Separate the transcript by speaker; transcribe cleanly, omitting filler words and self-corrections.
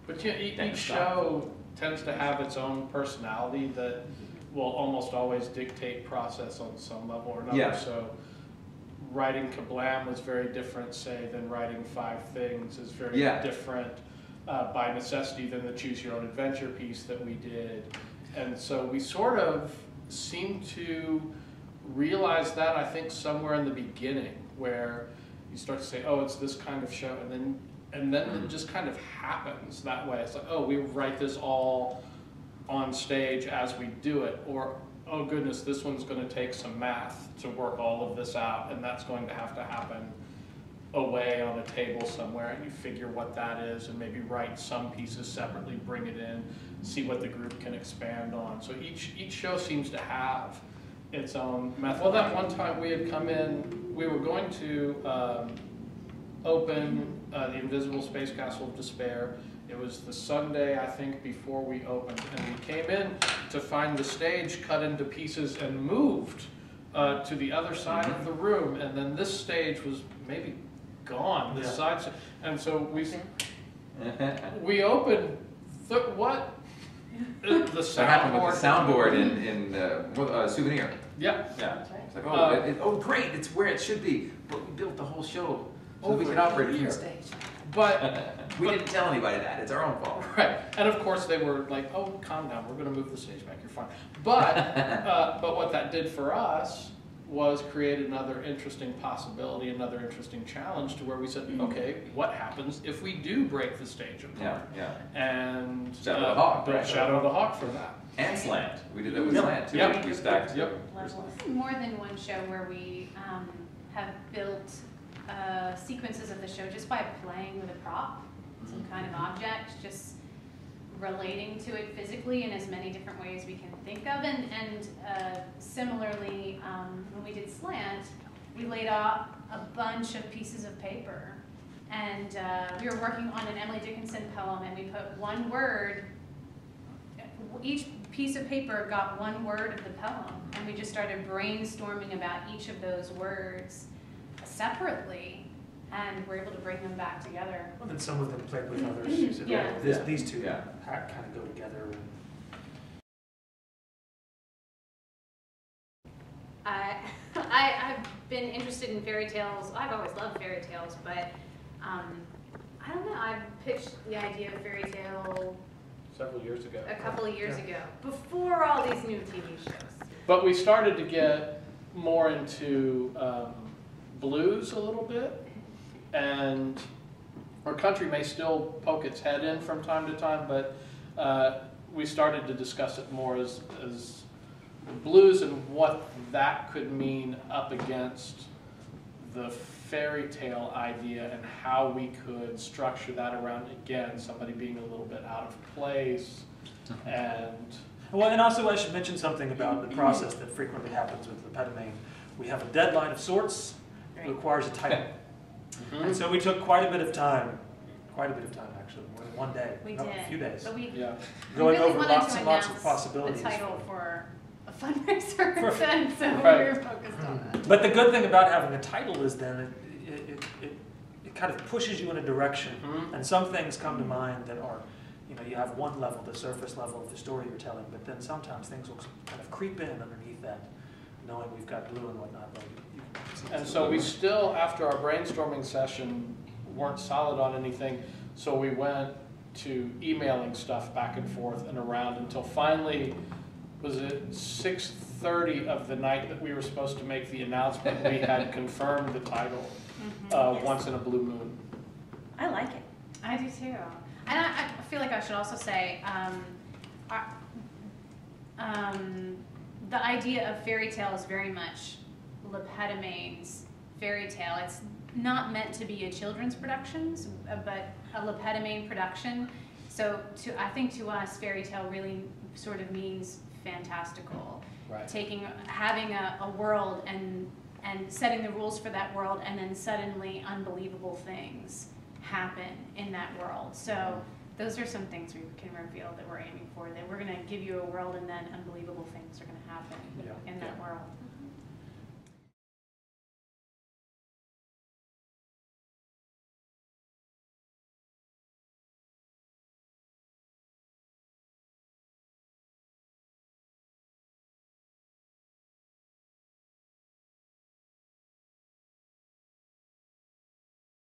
Speaker 1: But each show tends to have its own personality that will almost always dictate process on some level or another.
Speaker 2: Yeah.
Speaker 1: So writing Kablam was very different, say, than writing Five Things is very different by necessity than the Choose Your Own Adventure piece that we did. And so we sort of seem to realize that, I think, somewhere in the beginning, where you start to say, oh, it's this kind of show, and then it just kind of happens that way. It's like, oh, we write this all on stage as we do it, or oh goodness, this one's going to take some math to work all of this out, and that's going to happen away on a table somewhere, and you figure what that is, and maybe write some pieces separately, bring it in, see what the group can expand on. So each show seems to have its own method. Well, that one time we had come in, we were going to open the Invisible Space Castle of Despair. It was the Sunday, I think, before we opened, and we came in to find the stage cut into pieces and moved to the other side of the room, and then this stage was maybe gone, this side, and so we opened, what? The soundboard.
Speaker 2: What happened with the soundboard in Souvenir?
Speaker 1: Yeah.
Speaker 2: Yeah. It's like, oh, great, it's where it should be, but we built the whole show so we can operate from the stage.
Speaker 1: But
Speaker 2: we didn't tell anybody that. It's our own fault.
Speaker 1: Right. And of course they were like, oh, calm down. We're going to move the stage back. You're fine. But what that did for us was create another interesting possibility, another interesting challenge, to where we said, okay, what happens if we do break the stage apart?
Speaker 2: Yeah.
Speaker 1: And
Speaker 2: Shadow of the Hawk.
Speaker 1: Built Shadow of the Hawk for that.
Speaker 2: And Slant. We did that with Slant too.
Speaker 1: Yep.
Speaker 2: We stacked.
Speaker 1: Yep.
Speaker 3: More than one show where we have built sequences of the show just by playing with a prop, some kind of object, just relating to it physically in as many different ways we can think of. And similarly, when we did Slant, we laid out a bunch of pieces of paper. And we were working on an Emily Dickinson poem, and we put one word, each piece of paper got one word of the poem, and we just started brainstorming about each of those words separately, and we're able to bring them back together.
Speaker 4: Well, then some of them played with others. These two kind of go together.
Speaker 3: I've been interested in fairy tales. I've always loved fairy tales, but I don't know. I pitched the idea of fairy tale
Speaker 1: several years ago.
Speaker 3: A couple of years ago, before all these new TV shows.
Speaker 1: But we started to get more into blues a little bit, and our country may still poke its head in from time to time, but we started to discuss it more as blues and what that could mean up against the fairy tale idea, and how we could structure that around, again, somebody being a little bit out of place.
Speaker 4: And also I should mention something about the process that frequently happens with the Petomane. We have a deadline of sorts. It requires a title. And so we took quite a bit of time actually, more than one day, a few days.
Speaker 3: But we
Speaker 4: going
Speaker 3: really
Speaker 4: over lots and lots of possibilities.
Speaker 3: The title for a fundraiser, so we were focused on that.
Speaker 4: But the good thing about having a title is then it kind of pushes you in a direction, and some things come to mind that are, you have one level, the surface level of the story you're telling, but then sometimes things will kind of creep in underneath that, knowing we've got blue and whatnot.
Speaker 1: And so we still, after our brainstorming session, weren't solid on anything, so we went to emailing stuff back and forth and around until finally, was it 6:30 of the night that we were supposed to make the announcement, we had confirmed the title, Once in a Blue Moon.
Speaker 5: I like it.
Speaker 3: I do too. And I feel like I should also say, the idea of fairy tale is very much Le Petomane's fairy tale. It's not meant to be a children's production, but a Le Petomane production. So I think to us, fairy tale really sort of means fantastical.
Speaker 1: Right.
Speaker 3: Having a world and setting the rules for that world, and then suddenly unbelievable things happen in that world. So those are some things we can reveal that we're aiming for, that we're going to give you a world and then unbelievable things are going to happen in that world.